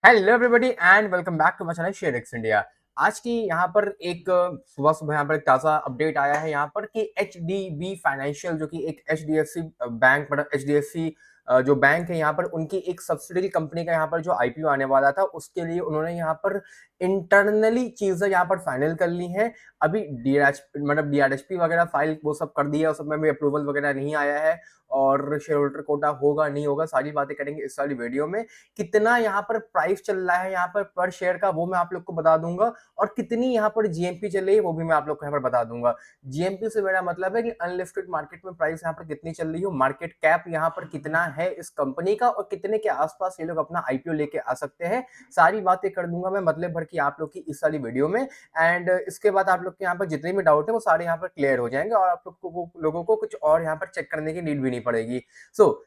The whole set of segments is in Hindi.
Hello everybody and welcome back to my channel ShareX India. आज की यहाँ पर एक सुबह सुबह यहाँ पर एक ताज़ा अपडेट आया है यहाँ पर कि एचडीबी फाइनेंशियल जो कि एक एचडीएफसी बैंक मतलब एचडीएफसी जो बैंक है यहाँ पर उनकी एक सब्सिडरी कंपनी का यहाँ पर जो आईपीओ आने वाला था उसके लिए उन्होंने यहाँ पर इंटरनली चीजें यहाँ पर फाइनल कर ली हैं। अभी डीआरएचपी वगैरह फाइल वो सब कर दिया, उस सब में भी अप्रूवल वगैरह नहीं आया है और शेयर होल्डर कोटा होगा नहीं होगा सारी बातें करेंगे इस वाली वीडियो में। कितना यहाँ पर प्राइस चल रहा है यहाँ पर शेयर का वो मैं आप लोग को बता दूंगा और कितनी यहाँ पर जीएमपी चल रही है वो भी मैं आप लोग को यहाँ पर बता दूंगा। जीएमपी से मेरा मतलब है कि अनलिस्टेड मार्केट में प्राइस यहाँ पर कितनी चल रही है, मार्केट कैप यहाँ पर कितना है इस कंपनी का और कितने के आसपास ये लोग अपना आईपीओ लेके आ सकते हैं। सारी बातें कर दूंगा मैं मतलब भर की आप लोग की इस सारी वीडियो में। एंड इसके बाद आप लोग के यहाँ पर जितने भी डाउट है वो सारे यहाँ पर क्लियर हो जाएंगे और आप लोगों को कुछ और यहाँ पर चेक करने की नीड भी नहीं पड़ेगी।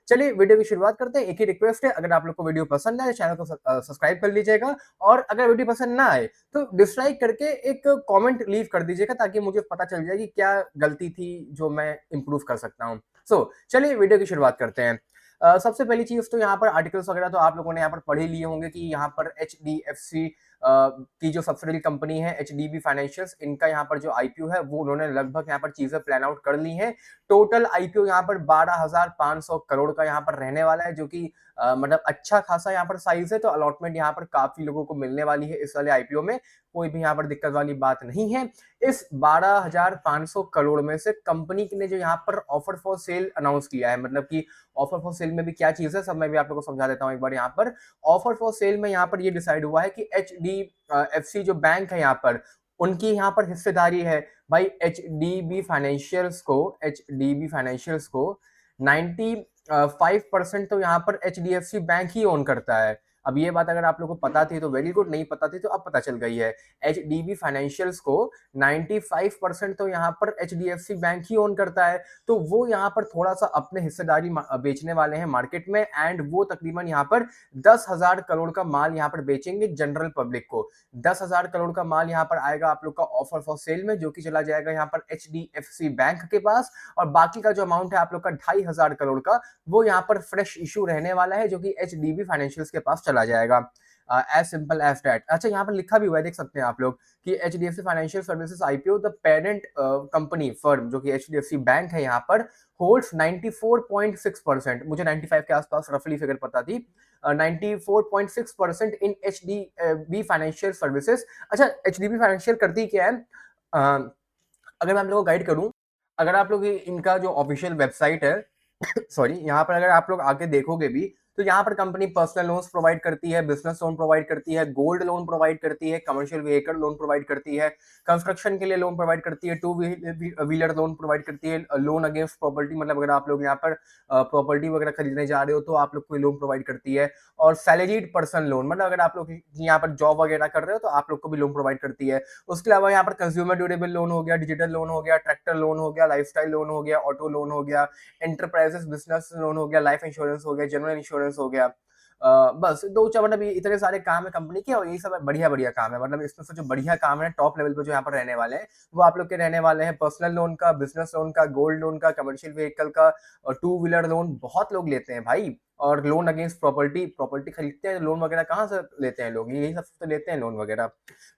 चलिए वीडियो की शुरुआत करते हैं। एक ही रिक्वेस्ट है, अगर आप लोग को वीडियो पसंद आए चैनल को सब्सक्राइब कर लीजिएगा और अगर वीडियो पसंद ना आए तो डिसलाइक करके एक कमेंट लीव कर दीजिएगा ताकि मुझे पता चल जाए कि क्या गलती थी जो मैं इंप्रूव कर सकता हूँ। चलिए वीडियो की शुरुआत करते हैं। सबसे पहली चीज तो यहाँ पर आर्टिकल्स वगैरह तो आप लोगों ने यहाँ पर पढ़ ही लिए होंगे कि यहाँ पर एचडीएफसी की जो सब्सिडरी कंपनी है एचडीबी फाइनेंशियल्स, इनका यहाँ पर जो आईपीओ है वो उन्होंने लगभग यहाँ पर चीजें प्लान आउट कर ली हैं। टोटल आईपीओ यहाँ पर 12,500 करोड़ का यहाँ पर रहने वाला है जो कि मतलब अच्छा खासा यहाँ पर साइज है। तो अलॉटमेंट यहाँ पर काफी लोगों को मिलने वाली है इस वाले आईपीओ में, कोई भी यहाँ पर दिक्कत वाली बात नहीं है। इस 12,500 करोड़ में से कंपनी ने जो यहाँ पर ऑफर फॉर सेल अनाउंस किया है, मतलब कि ऑफर फॉर सेल में भी क्या चीज है सब मैं भी आप लोगों को समझा देता हूँ एक बार। यहाँ पर ऑफर फॉर सेल में यहाँ पर ये डिसाइड हुआ है कि एचडीएफसी जो बैंक है यहाँ पर उनकी यहाँ पर हिस्सेदारी है भाई एचडीबी फाइनेंशियल्स को 95% तो यहाँ पर एचडीएफसी बैंक ही ओन करता है। अब ये बात अगर आप लोगों को पता थी तो वेरी गुड, नहीं पता थी तो अब पता चल गई है। एचडीबी फाइनेंशियल्स को 95% तो यहाँ पर एचडीएफसी बैंक ही ओन करता है। तो वो यहाँ पर थोड़ा सा अपने हिस्सेदारी बेचने वाले हैं मार्केट में एंड वो तकरीबन यहाँ पर 10,000 करोड़ का माल यहाँ पर बेचेंगे जनरल पब्लिक को। 10,000 करोड़ का माल यहाँ पर आएगा आप लोग का ऑफर फॉर सेल में जो कि चला जाएगा यहाँ पर एचडीएफसी बैंक के पास और बाकी का जो अमाउंट है आप लोग का 2,500 करोड़ का वो यहाँ पर फ्रेश इशू रहने वाला है जो कि एचडीबी फाइनेंशियल्स के पास चला जाएगा। As simple as that. अच्छा, यहाँ पर लिखा भी हुआ है, देख सकते हैं आप लोग कि HDFC financial services IPO the parent company firm जो कि एचडीएफसी बैंक है यहाँ पर होल्ड्स 94.6%, मुझे 95 के आसपास रफली फिगर पता थी, 94.6% इन एचडीबी फाइनेंशियल सर्विसेज। अच्छा, एचडीबी फाइनेंशियल करती क्या है? अगर मैं आप लोगों को गाइड करूं, अगर आप लोग इनका जो ऑफिशियल वेबसाइट है सॉरी, यहाँ पर अगर आप लोग आके देखोगे भी तो यहाँ पर कंपनी पर्सनल लोन्स प्रोवाइड करती है, बिजनेस लोन प्रोवाइड करती है, गोल्ड लोन प्रोवाइड करती है, कमर्शियल व्हीकल लोन प्रोवाइड करती है, कंस्ट्रक्शन के लिए लोन प्रोवाइड करती है, टू व्हीलर लोन प्रोवाइड करती है, लोन अगेंस्ट प्रॉपर्टी, मतलब अगर आप लोग यहाँ पर प्रॉपर्टी वगैरह खरीदने जा रहे हो तो आप लोग को लोन प्रोवाइड करती है, और सैलरीड पर्सन लोन, मतलब अगर आप लोग यहाँ पर जॉब वगैरह कर रहे हो तो आप लोग को भी लोन प्रोवाइड करती है। उसके अलावा यहाँ पर कंज्यूमर ड्यूरेबल लोन हो गया, डिजिटल लोन हो गया, ट्रैक्टर लोन हो गया, लाइफस्टाइल लोन हो गया, ऑटो लोन हो गया, एंटरप्राइजेस बिजनेस लोन हो गया, लाइफ इंश्योरेंस हो गया, जनरल इंश्योरेंस हो गया। बस दो चार, मतलब इतने सारे काम है कंपनी के और यही सब बढ़िया बढ़िया काम है। मतलब इसमें से जो बढ़िया काम है टॉप लेवल पे जो यहाँ पर रहने वाले हैं वो आप लोग के रहने वाले हैं पर्सनल लोन का, बिजनेस लोन का, गोल्ड लोन का, कमर्शियल व्हीकल का और टू व्हीलर लोन बहुत लोग लेते हैं भाई। और लोन अगेंस्ट प्रॉपर्टी, प्रॉपर्टी खरीदते हैं, लोन वगैरह कहाँ से लेते हैं लोग, यही सब तो लेते हैं लोन वगैरह।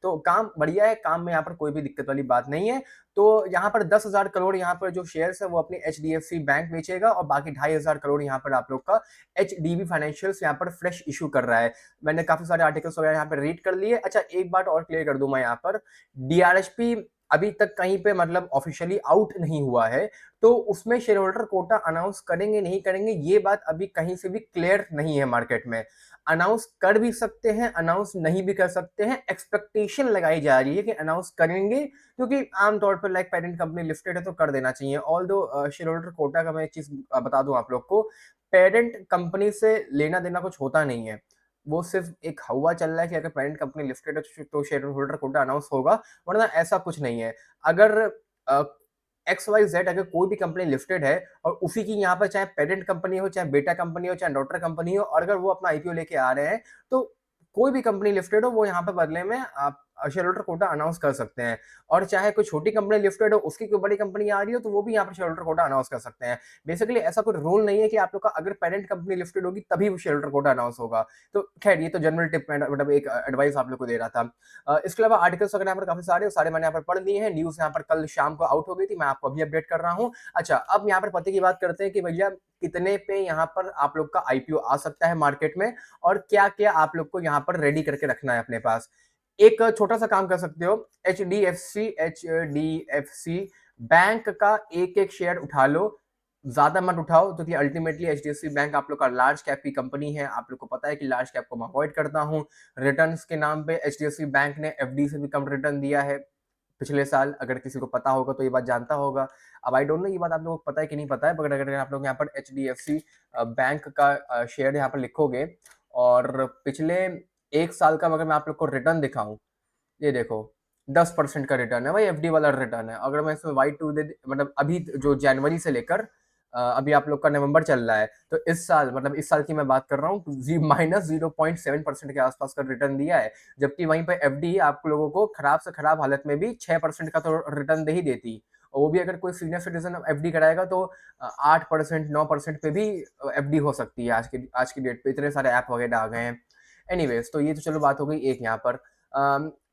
तो काम बढ़िया है, काम में यहाँ पर कोई भी दिक्कत वाली बात नहीं है। तो यहाँ पर 10,000 करोड़ यहाँ पर जो शेयर्स है वो अपनी एचडीएफसी बैंक बेचेगा और बाकी 2,500 करोड़ यहाँ पर आप लोग का एचडीबी फाइनेंशियल्स यहाँ पर फ्रेश इशू कर रहा है। मैंने काफी सारे आर्टिकल्स वगैरह यहाँ पर रीड कर लिए। अच्छा, एक बात और क्लियर कर दूं मैं यहाँ पर, डीआरएचपी अभी तक कहीं पे मतलब ऑफिशियली आउट नहीं हुआ है, तो उसमें शेयर होल्डर कोटा अनाउंस करेंगे नहीं करेंगे ये बात अभी कहीं से भी क्लियर नहीं है मार्केट में। अनाउंस कर भी सकते हैं, अनाउंस नहीं भी कर सकते हैं, एक्सपेक्टेशन लगाई जा रही है कि अनाउंस करेंगे क्योंकि आमतौर पर लाइक पेरेंट कंपनी लिस्टेड है तो कर देना चाहिए। ऑल दो शेयर होल्डर कोटा का मैं एक चीज बता दूं आप लोग को, पेरेंट कंपनी से लेना देना कुछ होता नहीं है। वो सिर्फ एक हवा चल रहा है कि अगर पेरेंट कंपनी लिस्टेड है तो शेयर होल्डर कोटा अनाउंस होगा, वरना ऐसा कुछ नहीं है। अगर एक्स वाई जेड अगर कोई भी कंपनी लिस्टेड है और उसी की यहाँ पर चाहे पेरेंट कंपनी हो, चाहे बेटा कंपनी हो, चाहे डॉटर कंपनी हो, और अगर वो अपना आईपीओ लेके आ रहे हैं तो कोई भी कंपनी लिस्टेड हो वो यहाँ पर बदले में आप शेयर होल्डर कोटा अनाउंस कर सकते हैं। और चाहे कोई छोटी कंपनी लिस्टेड हो, उसकी कोई बड़ी कंपनी आ रही हो, तो वो भी यहाँ पर शेयर होल्डर कोटा अनाउंस कर सकते हैं। बेसिकली ऐसा कोई रूल नहीं है कि आप लोग का अगर पेरेंट कंपनी लिस्टेड होगी तभी वो शेयर होल्डर कोटा अनाउंस होगा। तो खैर ये तो जनरल टिप मतलब एक एडवाइस आप लोग को दे रहा था। इसके अलावा आर्टिकल्स वगैरह यहाँ पर काफी सारे मैंने यहाँ पर पढ़ लिए हैं। न्यूज यहाँ पर कल शाम को आउट हो गई थी, मैं आपको अभी अपडेट कर रहा हूँ। अच्छा, अब यहाँ पर पते की बात करते हैं कि भैया कितने पे यहाँ पर आप लोग का आईपीओ आ सकता है मार्केट में, और क्या क्या आप लोग को यहाँ पर रेडी करके रखना है अपने पास। एक छोटा सा काम कर सकते हो, H D F C bank का एक एक शेयर उठा लो। ज्यादा मत उठाओ, क्योंकि अल्टीमेटली एचडीएफसी बैंक आप लोग का लार्ज कैप की कंपनी है। आप लोग को पता है कि लार्ज कैप को मैं अवॉइड करता हूँ। रिटर्न्स के नाम पे एचडीएफसी बैंक ने एफडी से भी कम रिटर्न दिया है पिछले साल। अगर किसी को पता होगा तो ये बात जानता होगा। अब आई डोंट नो ये बात आप लोगों को पता है कि नहीं पता है, मगर अगर आप लोग यहाँ पर एचडीएफसी बैंक का शेयर यहाँ पर लिखोगे और पिछले एक साल का अगर मैं आप लोग को रिटर्न दिखाऊं, ये देखो 10% का रिटर्न है भाई, एफडी वाला रिटर्न है। अगर मैं इसमें वाई टू मतलब अभी जो जनवरी से लेकर अभी आप लोग का नवंबर चल रहा है, तो इस साल मतलब इस साल की मैं बात कर रहा हूँ, -0.7% के आसपास का रिटर्न दिया है। जबकि वहीं पे एफडी आप लोगों को खराब से खराब हालत में भी 6% का तो रिटर्न दे ही देती। और वो भी अगर कोई सीनियर सिटीजन एफडी कराएगा तो 8% 9% पे भी एफडी हो सकती है। आज की डेट पे इतने सारे ऐप वगैरह आ गए हैं। एनीवेज, तो ये तो चलो बात हो गई एक यहाँ पर।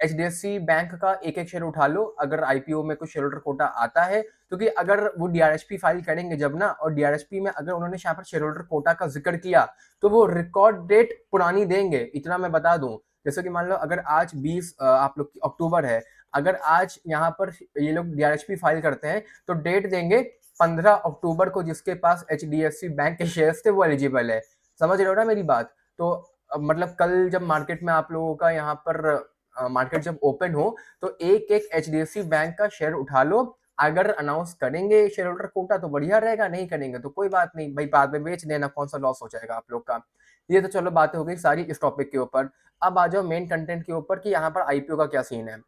एचडीएफसी बैंक का एक एक शेयर उठा लो अगर आईपीओ में कुछ शेयर होल्डर कोटा आता है, क्योंकि अगर वो डीआरएचपी फाइल करेंगे जब ना, और डीआरएचपी में अगर उन्होंने यहाँ पर शेयर होल्डर कोटा का जिक्र किया, तो वो रिकॉर्ड डेट पुरानी देंगे, इतना मैं बता दूं। जैसे कि मान लो अगर आज 20 आप लोग की अक्टूबर है, अगर आज यहाँ पर ये लोग डीआरएचपी फाइल करते हैं तो डेट देंगे 15 अक्टूबर को, जिसके पास एचडीएफसी बैंक के शेयर्स थे वो एलिजिबल है। समझ रहे हो ना मेरी बात? तो मतलब कल जब मार्केट में आप लोगों का यहाँ पर मार्केट जब ओपन हो, तो एक एक एचडीएफसी बैंक का शेयर उठा लो। अगर अनाउंस करेंगे शेयर होल्डर कोटा तो बढ़िया रहेगा, नहीं करेंगे तो कोई बात नहीं भाई, बाद में बेच देना, कौन सा लॉस हो जाएगा आप लोग का। ये तो चलो बातें हो गई सारी इस टॉपिक के ऊपर। अब आ जाओ मेन कंटेंट के ऊपर कि यहाँ पर आईपीओ का क्या सीन है।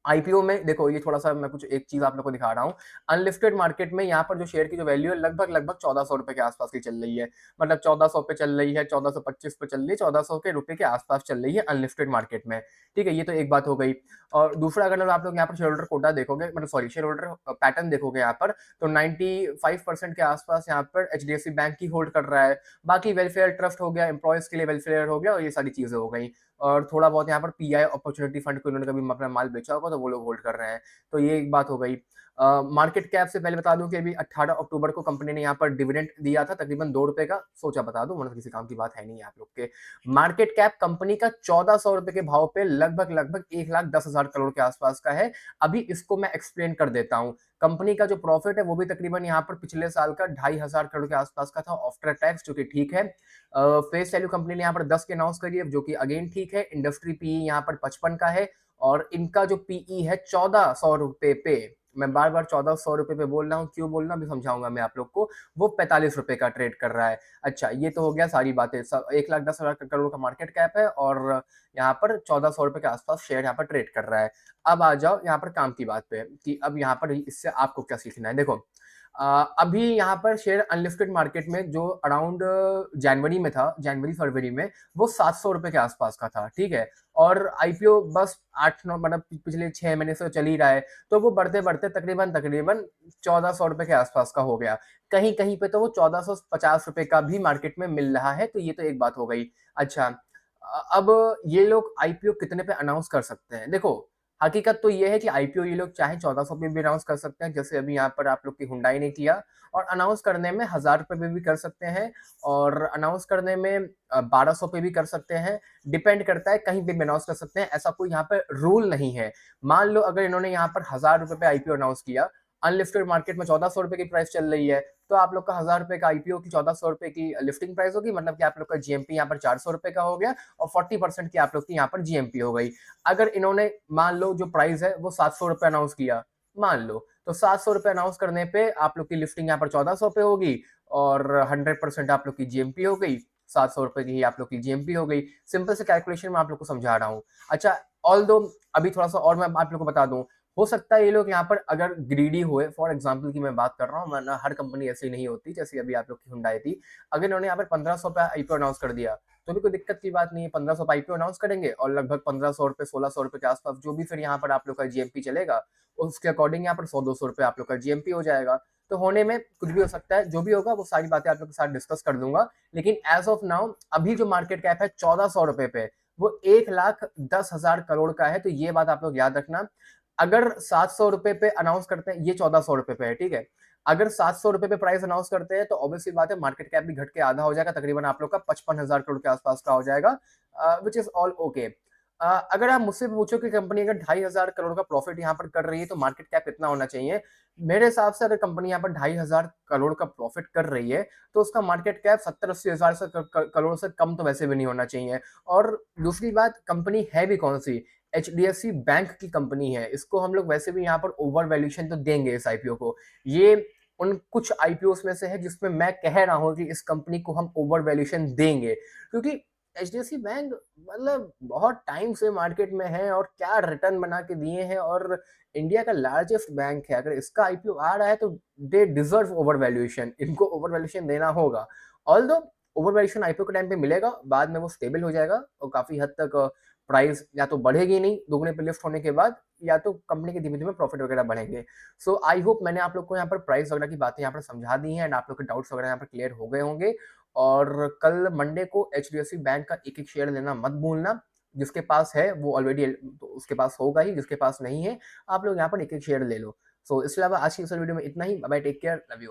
आईपीओ में देखो, ये थोड़ा सा मैं कुछ एक चीज आप लोग को दिखा रहा हूँ। अनलिस्टेड मार्केट में यहाँ पर जो शेयर की जो वैल्यू है लगभग लगभग 1400 रुपए के आसपास की चल रही है। मतलब 1400 पे चल रही है, 1425 पे चल रही है, 1400 के रुपए के आसपास चल रही है अनलिस्टेड मार्केट में। ठीक है, ये तो एक बात हो गई। और दूसरा, अगर आप लोग यहाँ पर शेयर होल्डर कोटा देखोगे, मतलब सॉरी शेयर होल्डर पैटर्न देखोगे यहाँ पर, तो 95% के आसपास यहाँ पर एचडीएफसी बैंक ही होल्ड कर रहा है। बाकी वेलफेयर ट्रस्ट हो गया, एम्प्लॉयज के लिए वेलफेयर हो गया, और ये सारी चीजें हो गई। और थोड़ा बहुत यहाँ पर पीआई अपॉर्चुनिटी फंड को इन्होंने कभी अपना माल बेचा होगा तो वो लोग होल्ड कर रहे हैं। तो ये एक बात हो गई। मार्केट कैप से पहले बता दूं कि अभी 18 अक्टूबर को कंपनी ने यहाँ पर डिविडेंड दिया था तकरीबन 2 रुपए का। सोचा बता दूं, मतलब किसी काम की बात है नहीं आप लोग के। मार्केट कैप कंपनी का 1400 रुपए के भाव पे लगभग लगभग 1,10,000 करोड़ के आसपास का है। अभी इसको मैं एक्सप्लेन कर देता हूँ। कंपनी का जो प्रॉफिट है वो भी तकरीबन यहाँ पर पिछले साल का 2,500 करोड़ के आसपास का था आफ्टर टैक्स, जो कि ठीक है। फेस वैल्यू कंपनी ने यहाँ पर 10 के अनाउंस करी है, जो कि अगेन ठीक है। इंडस्ट्री पीई यहाँ पर 55 का है, और इनका जो पीई है 1400 रुपए पे, मैं बार बार 1400 रुपए पे बोल रहा हूँ, क्यों बोल रहा हूँ अभी समझाऊंगा मैं आप लोग को। वो 45 रुपए का ट्रेड कर रहा है। अच्छा, ये तो हो गया सारी बातें। 1,10,000 करोड़ का मार्केट कैप है, और यहाँ पर 1400 रुपए के आसपास शेयर यहाँ पर ट्रेड कर रहा है। अब आ जाओ यहाँ पर काम की बात पे कि अब यहाँ पर इससे आपको क्या सीखना है। देखो, अभी यहाँ पर शेयर अनलिस्टेड मार्केट में जो अराउंड जनवरी में था, जनवरी फरवरी में, वो 700 रुपए के आसपास का था। ठीक है, और आईपीओ बस 8-9 मतलब पिछले 6 महीने से चल ही रहा है, तो वो बढ़ते बढ़ते तकरीबन तकरीबन 1400 रुपए के आसपास का हो गया। कहीं कहीं पे तो वो 1450 रुपए का भी मार्केट में मिल रहा है। तो ये तो एक बात हो गई। अच्छा, अब ये लोग आईपीओ कितने पे अनाउंस कर सकते हैं? देखो, हकीकत तो ये है कि आईपीओ ये लोग चाहे 1400 पे भी अनाउंस कर सकते हैं, जैसे अभी यहाँ पर आप लोग की हुंडई ने किया, और अनाउंस करने में 1000 रुपए पे भी कर सकते हैं, और अनाउंस करने में 1200 पे भी कर सकते हैं। डिपेंड करता है, कहीं पे भी अनाउंस कर सकते हैं, ऐसा कोई यहाँ पे रूल नहीं है। मान लो अगर इन्होंने यहाँ पर 1000 रुपए पे आईपीओ अनाउंस किया, अनलिस्टेड मार्केट में 1400 रुपए की प्राइस चल रही है, तो आप लोग का 1000 रुपए का आईपीओ की 1400 रुपए की लिफ्टिंग प्राइस होगी, मतलब कि आप लोग का जीएमपी यहाँ पर 400 रुपए का हो गया, और 40% की आप लोग की यहाँ पर जीएमपी हो गई। अगर इन्होंने मान लो जो प्राइस है वो 700 रुपए अनाउंस किया, मान लो, तो 700 रुपए अनाउंस करने पे आप लोग की लिफ्टिंग यहाँ पर 1400 पे होगी, और 100% आप लोग की जीएमपी हो गई। 700 रुपए की ही आप लोग की जीएमपी हो गई। सिंपल से कैलकुलेशन में आप लोग को समझा रहा हूँ। अच्छा, ऑल दो अभी थोड़ा सा और मैं आप लोग को बता दूं, हो सकता है ये लोग यहाँ पर अगर ग्रीडी हुए, फॉर एग्जाम्पल की मैं बात कर रहा हूँ, वरना हर कंपनी ऐसी नहीं होती। जैसे अभी आप लोग की हुंडई थी, अगर इन्होंने यहाँ पर 1500 पे आईपीओ अनाउंस कर दिया, तो भी कोई दिक्कत की बात नहीं है। 1500 पे आईपीओ अनाउंस करेंगे और लगभग 1500 रुपए, 1600 रुपए के आसपास जो भी फिर यहाँ पर आप लोग का जीएमपी चलेगा, उसके अकॉर्डिंग यहाँ पर 100-200 रुपए आप लोग का जीएमपी हो जाएगा। तो होने में कुछ भी हो सकता है, जो भी होगा वो सारी बातें आप लोग के साथ डिस्कस कर दूंगा। लेकिन एज ऑफ नाउ अभी जो मार्केट कैप है 1400 रुपए पे, वो 1,10,000 करोड़ का है। तो ये बात आप लोग याद रखना। अगर 700 रुपए पे अनाउंस करते हैं, ये 1400 रुपए पे है, ठीक है। अगर 700 रुपए पे प्राइस अनाउंस करते हैं तो ऑब्वियसली बात है मार्केट कैप भी घट के आधा हो जाएगा, तकरीबन आप लोग का 55,000 करोड़ के आसपास का हो जाएगा, विच इज ऑल ओके। अगर आप मुझसे पूछो कि कंपनी अगर 2,500 करोड़ का प्रॉफिट यहाँ पर कर रही है तो मार्केट कैप कितना होना चाहिए, मेरे हिसाब से अगर कंपनी यहाँ पर 2,500 करोड़ का प्रॉफिट कर रही है तो उसका मार्केट कैप 70-80 हजार से करोड़ से कम तो वैसे भी नहीं होना चाहिए। और दूसरी बात, कंपनी है भी कौन सी, एचडीएफसी बैंक की कंपनी है। इसको हम लोग वैसे भी यहाँ पर ओवर वैल्यूएशन तो देंगे इस आईपीओ को। ये उन कुछ आईपीओ में से है जिसमें मैं कह रहा हूँ कि इस कंपनी को हम ओवर वैल्यूएशन देंगे, क्योंकि एचडीएफसी बैंक मतलब बहुत टाइम से मार्केट में है और क्या रिटर्न बना के दिए हैं, और इंडिया का लार्जेस्ट बैंक है। अगर इसका आईपीओ आ रहा है तो दे डिजर्व ओवर वैल्यूएशन, इनको ओवर वैल्यूएशन देना होगा। ऑल्दो ओवर वैल्यूएशन आईपीओ के टाइम पे मिलेगा, बाद में वो स्टेबल हो जाएगा और काफी हद तक प्राइस या तो बढ़ेगी नहीं दोगुने पे लिफ्ट होने के बाद, या तो कंपनी के धीमे धीमे प्रॉफिट वगैरह बढ़ेंगे। सो आई होप मैंने आप लोग को यहाँ पर प्राइस वगैरह की बातें यहाँ पर समझा दी हैं एंड आप लोग के डाउट्स वगैरह यहाँ पर क्लियर हो गए होंगे। और कल मंडे को एचडीएफसी बैंक का एक एक शेयर लेना मत भूलना। जिसके पास है वो ऑलरेडी तो उसके पास होगा ही, जिसके पास नहीं है आप लोग यहाँ पर एक एक शेयर ले लो। सो इसके अलावा आज की इस वीडियो में इतना ही। Bye, take care, love you.